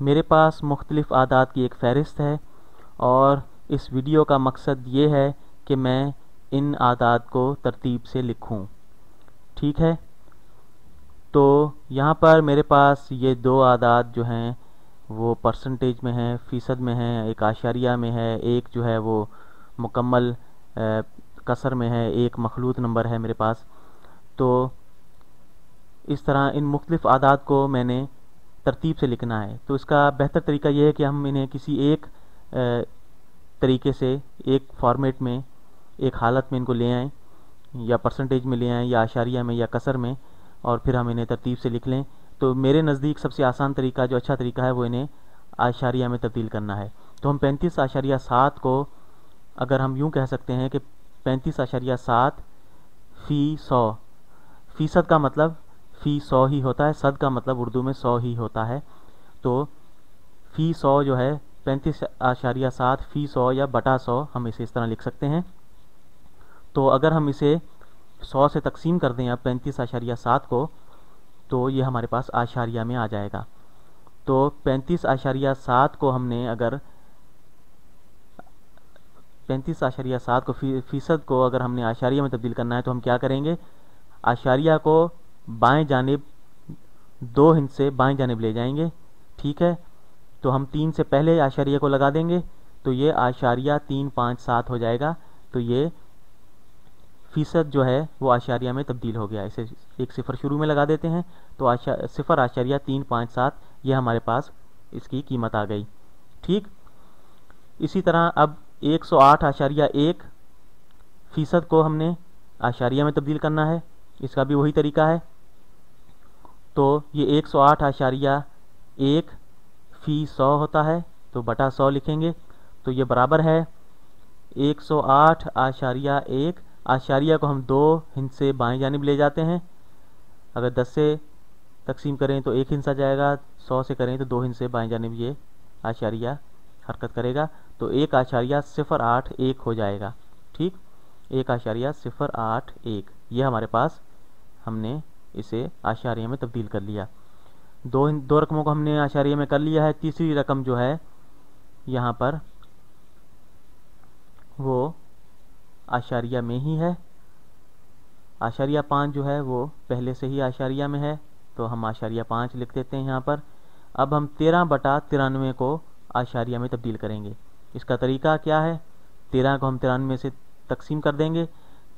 मेरे पास मुख्तलिफ़ आदात की एक फ़हरिस्त है और इस वीडियो का मकसद ये है कि मैं इन आदात को तरतीब से लिखूं। ठीक है, तो यहाँ पर मेरे पास ये दो आदात जो हैं वो परसेंटेज में हैं, फ़ीसद में हैं, एक आशारिया में है, एक जो है वो मुकम्मल कसर में है, एक मखलूत नंबर है मेरे पास। तो इस तरह इन मुख्तलिफ़ आदात को मैंने तरतीब से लिखना है। तो इसका बेहतर तरीका यह है कि हम इन्हें किसी एक तरीके से, एक फॉर्मेट में, एक हालत में इनको ले आएँ, या परसेंटेज में ले आएँ, या आशारिया में, या कसर में, और फिर हम इन्हें तरतीब से लिख लें। तो मेरे नज़दीक सबसे आसान तरीका, जो अच्छा तरीका है, वो इन्हें आशारिया में तब्दील करना है। तो हम 35.7 को अगर हम यूँ कह सकते हैं कि 35.7 फ़ी 100, फ़ीसद का मतलब फ़ी 100 ही होता है, सद का मतलब उर्दू में 100 ही होता है। तो फ़ी 100 जो है 35.7 फ़ी 100 या बटा 100, हम इसे इस तरह लिख सकते हैं। तो अगर हम इसे 100 से तकसीम कर दें अब 35.7 को, तो ये हमारे पास आशारिया में आ जाएगा। तो 35.7 को हमने अगर 35.7 को फ़ीसद को अगर हमने आशारिया में तब्दील करना है, तो हम क्या करेंगे, आशारिया को बाएं जानिब 2 हिंस से बाएं जानिब ले जाएंगे। ठीक है, तो हम 3 से पहले आशारिया को लगा देंगे, तो ये आशारिया 357 हो जाएगा। तो ये फ़ीसद जो है वो आशारिया में तब्दील हो गया। इसे एक सिफ़र शुरू में लगा देते हैं, तो सिफ़र आशारिया 357, ये हमारे पास इसकी कीमत आ गई। ठीक, इसी तरह अब 108.1 फ़ीसद को हमने आशारिया में तब्दील करना है, इसका भी वही तरीका है। तो ये 108.1 फ़ी 100 होता है, तो बटा 100 लिखेंगे। तो ये बराबर है 108.1, आशारिया को हम 2 हिंस से बाएं जानिब ले जाते हैं। अगर 10 से तकसीम करें तो 1 हिंस आ जाएगा, 100 से करें तो 2 हिंस से बाएं जानिब ये आशारिया हरकत करेगा। तो 1.081 हो जाएगा। ठीक, 1.081, ये हमारे पास, हमने इसे आशारिया में तब्दील कर लिया। दो रकमों को हमने आशारिया में कर लिया है। तीसरी रकम जो है यहाँ पर वो आशारिया में ही है। आशारिया 5 जो है वो पहले से ही आशारिया में है, तो हम आशारिया 5 लिख देते हैं यहाँ पर। अब हम 13/93 को आशारिया में तब्दील करेंगे। इसका तरीका क्या है, 13 को हम 93 से तकसीम कर देंगे,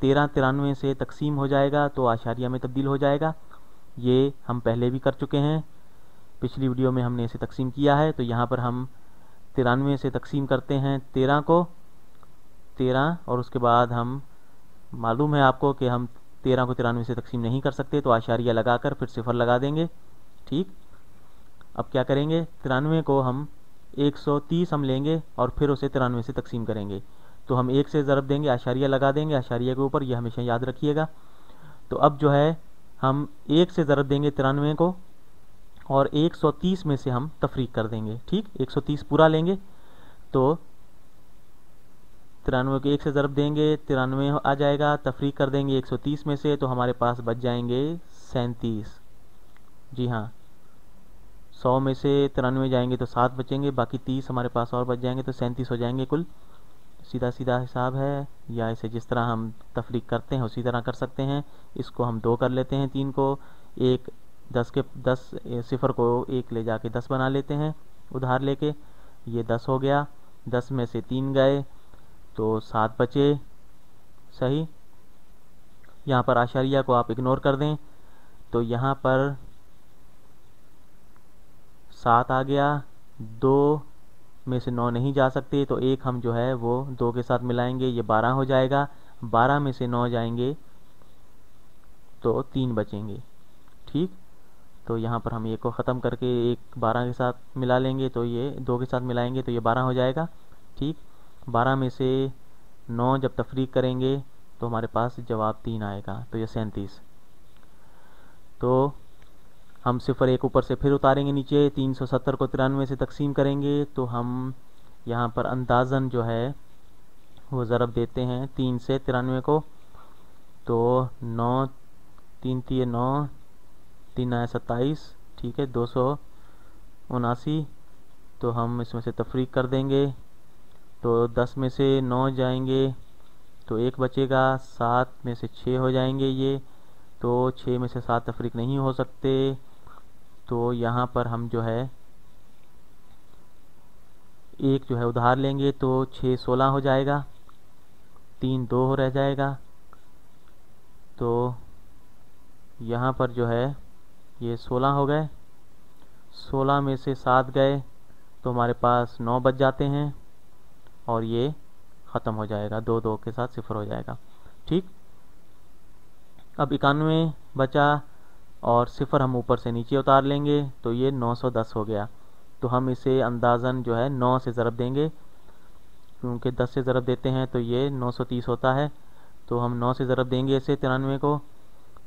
13 93 से तकसीम हो जाएगा तो आशारिया में तब्दील हो जाएगा। ये हम पहले भी कर चुके हैं, पिछली वीडियो में हमने इसे तकसीम किया है। तो यहाँ पर हम 93 से तकसीम करते हैं 13 को, 13, और उसके बाद हम, मालूम है आपको कि हम 13 को 93 से तकसीम नहीं कर सकते, तो आशारिया लगाकर फिर सिफ़र लगा देंगे। ठीक, अब क्या करेंगे, 93 को हम 130 हम लेंगे और फिर उसे 93 से तकसीम करेंगे। तो हम 1 से ज़रब देंगे, आशारिया लगा देंगे आशारिया के ऊपर, यह हमेशा याद रखिएगा। तो अब जो है हम 1 से ज़रब देंगे 93 को, और 130 में से हम तफरीक कर देंगे। ठीक, 130 पूरा लेंगे, तो 93 को 1 से ज़रब देंगे, 93 आ जाएगा, तफरीक कर देंगे 130 में से, तो हमारे पास बच जाएंगे 37। जी हाँ, 100 में से 93 जाएंगे तो 7 बचेंगे, बाकी 30 हमारे पास और बच जाएंगे, तो 37 हो जाएंगे कुल। सीधा सीधा हिसाब है, या इसे जिस तरह हम तफरीक करते हैं उसी तरह कर सकते हैं। इसको हम 2 कर लेते हैं, 3 को 1, 10 सिफ़र को 1 ले जाके 10 बना लेते हैं उधार लेके, ये 10 हो गया। 10 में से 3 गए तो 7 बचे। सही, यहाँ पर आशारिया को आप इग्नोर कर दें, तो यहाँ पर 7 आ गया। 2 में से 9 नहीं जा सकते, तो 1 हम जो है वो 2 के साथ मिलाएंगे, ये 12 हो जाएगा। 12 में से 9 जाएंगे तो 3 बचेंगे। ठीक, तो यहाँ पर हम 1 को ख़त्म करके 1 12 के साथ मिला लेंगे, तो ये 2 के साथ मिलाएंगे तो ये 12 हो जाएगा। ठीक, 12 में से 9 जब तफरीक करेंगे तो हमारे पास जवाब 3 आएगा, तो ये 37। तो हम सिफ़र 1 ऊपर से फिर उतारेंगे नीचे, 370 को 93 से तकसीम करेंगे, तो हम यहाँ पर अंदाज़न जो है वो ज़रब देते हैं 3 से 93 को, तो 9 3 3 9, 3 9 27, ठीक है, 279, तो हम इसमें से तफरीक कर देंगे। तो 10 में से 9 जाएंगे तो 1 बचेगा, 7 में से 6 हो जाएंगे ये, तो 6 में से 7 तफरीक नहीं हो सकते। तो यहाँ पर हम जो है एक जो है उधार लेंगे, तो 6 16 हो जाएगा, 3 2 रह जाएगा। तो यहाँ पर जो है ये 16 हो गए, 16 में से 7 गए तो हमारे पास 9 बच जाते हैं और ये ख़त्म हो जाएगा, 2 2 के साथ 0 हो जाएगा। ठीक, अब 91 बचा और 0 हम ऊपर से नीचे उतार लेंगे तो ये 910 हो गया। तो हम इसे अंदाज़न जो है 9 से ज़रब देंगे, क्योंकि 10 से ज़रब देते हैं तो ये 930 होता है। तो हम 9 से ज़रब देंगे इसे 93 को,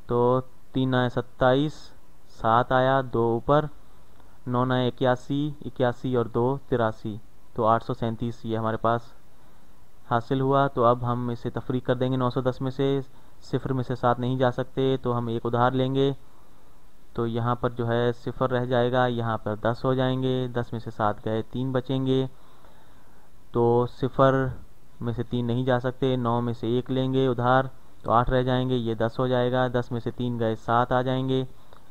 तो 3 9 27, 7 आया, 2 ऊपर, 9 9 81, 81 और 2 83, तो 837 ये हमारे पास हासिल हुआ। तो अब हम इसे तफरीक कर देंगे 910 में से, 0 में से 7 नहीं जा सकते तो हम एक उधार लेंगे। तो यहाँ पर जो है 0 रह जाएगा, यहाँ पर 10 हो जाएंगे, 10 में से 7 गए, 3 बचेंगे। तो 0 में से 3 नहीं जा सकते, 9 में से 1 लेंगे उधार तो 8 रह जाएंगे, ये 10 हो जाएगा, 10 में से 3 गए, 7 आ जाएंगे,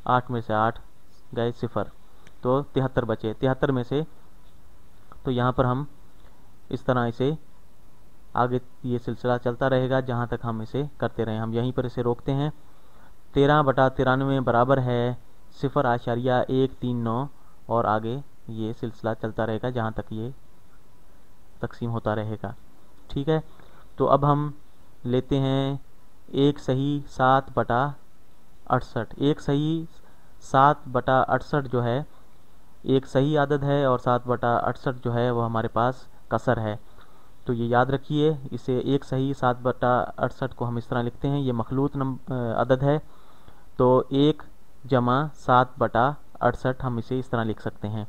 8 में से 8 गए 0, तो 73 बचे। 73 में से तो यहाँ पर हम इस तरह इसे आगे ये सिलसिला चलता रहेगा जहाँ तक हम इसे करते रहें। हम यहीं पर इसे रोकते हैं। 13/93 बराबर है 0.139 और आगे ये सिलसिला चलता रहेगा जहाँ तक ये तकसीम होता रहेगा। ठीक है, तो अब हम लेते हैं 1 सही 7/68। 1 सही 7/68 जो है एक सही आदद है और 7/68 जो है वो हमारे पास कसर है। तो ये याद रखिए, इसे 1 सही 7/68 को हम इस तरह लिखते हैं, ये मखलूत अदद है। तो 1 जमा 7/68 हम इसे इस तरह लिख सकते हैं।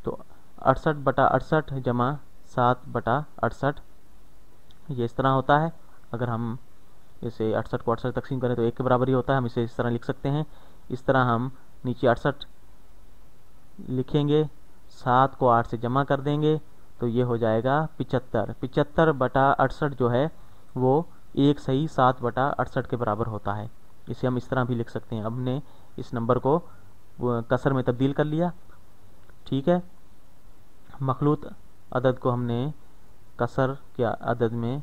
तो 68/68 जमा 7/68 ये इस तरह होता है। अगर हम इसे 68 को 68 तकसीम करें तो 1 के बराबर ही होता है, हम इसे इस तरह लिख सकते हैं। इस तरह हम नीचे 68 लिखेंगे, 7 को 8 से जमा कर देंगे तो ये हो जाएगा 75। 75/68 जो है वो 1 सही 7/68 के बराबर होता है। इसे हम इस तरह भी लिख सकते हैं। अब हमने इस नंबर को कसर में तब्दील कर लिया। ठीक है, मखलूत अदद को हमने कसर के अदद में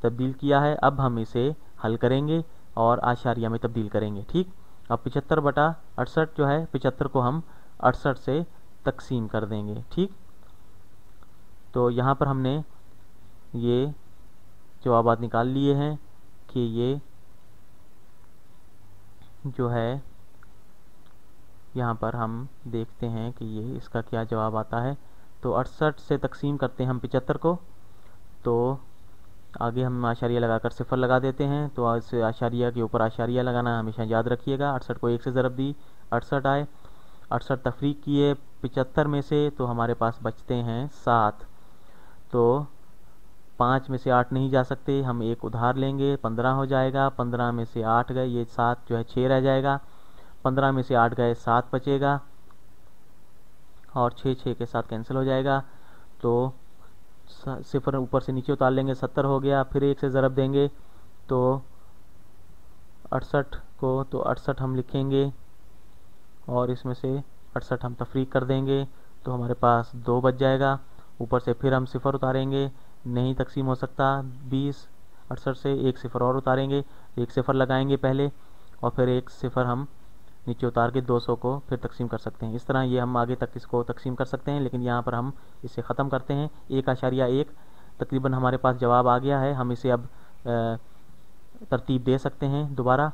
तब्दील किया है। अब हम इसे हल करेंगे और आशारिया में तब्दील करेंगे। ठीक, अब 75/68 जो है 75 को हम 68 से तकसीम कर देंगे। ठीक, तो यहाँ पर हमने ये जवाबात निकाल लिए हैं कि ये जो है यहाँ पर हम देखते हैं कि ये इसका क्या जवाब आता है। तो 68 से तकसीम करते हैं हम 75 को, तो आगे हम आशारिया लगाकर 0 लगा देते हैं। तो इस आशारिया के ऊपर आशारिया लगाना हमेशा याद रखिएगा। 68 को 1 से ज़रब दी, 68 आए, 68 तफरीक किए 75 में से तो हमारे पास बचते हैं 7। तो 5 में से 8 नहीं जा सकते, हम एक उधार लेंगे, 15 हो जाएगा, 15 में से 8 गए, ये 7 जो है 6 रह जाएगा, 15 में से 8 गए 7 बचेगा और 6 6 के साथ कैंसिल हो जाएगा। तो 0 ऊपर से नीचे उतार लेंगे, 70 हो गया, फिर 1 से ज़रब देंगे तो 68 को, तो 68 हम लिखेंगे और इसमें से 68 हम तफरीक कर देंगे तो हमारे पास 2 बच जाएगा। ऊपर से फिर हम 0 उतारेंगे, नहीं तकसीम हो सकता, 20 68 से 1 0 और उतारेंगे, 1 0 लगाएंगे पहले और फिर 1 0 हम नीचे उतार के 200 को फिर तकसीम कर सकते हैं। इस तरह ये हम आगे तक इसको तकसीम कर सकते हैं, लेकिन यहाँ पर हम इसे ख़त्म करते हैं। 1.1 तकरीबन हमारे पास जवाब आ गया है। हम इसे अब तरतीब दे सकते हैं दोबारा।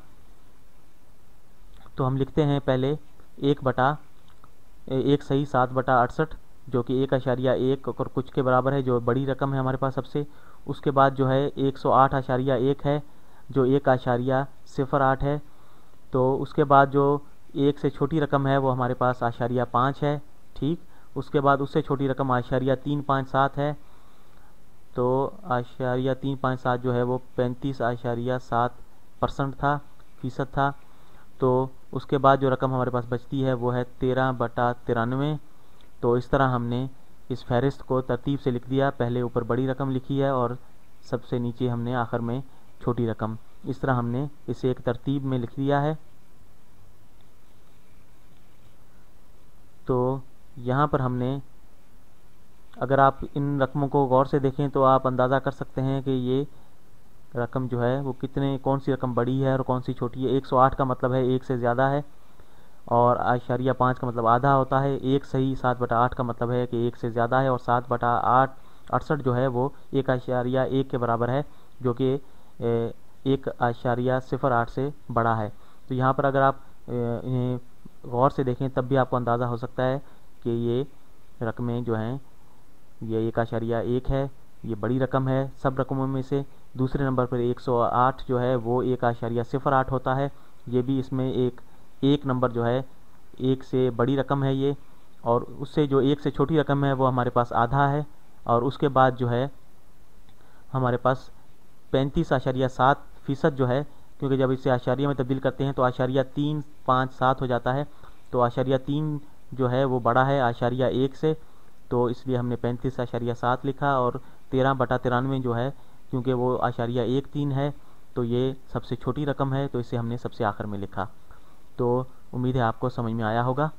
तो हम लिखते हैं पहले 1 सही 7/68 जो कि 1.1 और कुछ के बराबर है, जो बड़ी रकम है हमारे पास सबसे। उसके बाद जो है 108.1 है जो 1.08 है। तो उसके बाद जो 1 से छोटी रकम है वो हमारे पास 0.5 है। ठीक, उसके बाद उससे छोटी रकम 0.357 है। तो 0.357 जो है वो 35.7% था, फ़ीसद था। तो उसके बाद जो रकम हमारे पास बचती है वो है 13/93। तो इस तरह हमने इस फहरिस्त को तरतीब से लिख दिया। पहले ऊपर बड़ी रकम लिखी है और सबसे नीचे हमने आखिर में छोटी रकम। इस तरह हमने इसे एक तरतीब में लिख दिया है। तो यहाँ पर हमने, अगर आप इन रकमों को गौर से देखें तो आप अंदाज़ा कर सकते हैं कि ये रकम जो है वो कौन सी रकम बड़ी है और कौन सी छोटी है। 108 का मतलब है एक से ज़्यादा है, और 8.5 का मतलब आधा होता है। एक सही 7/8 का मतलब है कि एक से ज़्यादा है, और 7/8 जो है वो 1.1 के बराबर है, जो कि 1.08 से बड़ा है। तो यहाँ पर अगर आप इन्हें गौर से देखें तब भी आपको अंदाज़ा हो सकता है कि ये रकमें जो हैं ये 1.1 है, ये बड़ी रकम है सब रकमों में से। दूसरे नंबर पर 108 जो है वो 1.08 होता है। ये भी इसमें एक नंबर जो है एक से बड़ी रकम है ये, और उससे जो एक से छोटी रकम है वो हमारे पास आधा है। और उसके बाद जो है हमारे पास 35.7% जो है, क्योंकि जब इसे आशारिया में तब्दील करते हैं तो आशारिया 357 हो जाता है। तो आशारिया 3 जो है वो बड़ा है आशारिया 1 से, तो इसलिए हमने 35.7 लिखा। और 13/93 जो है, क्योंकि वो आशारिया 13 है तो ये सबसे छोटी रकम है, तो इसे हमने सबसे आखिर में लिखा। तो उम्मीद है आपको समझ में आया होगा।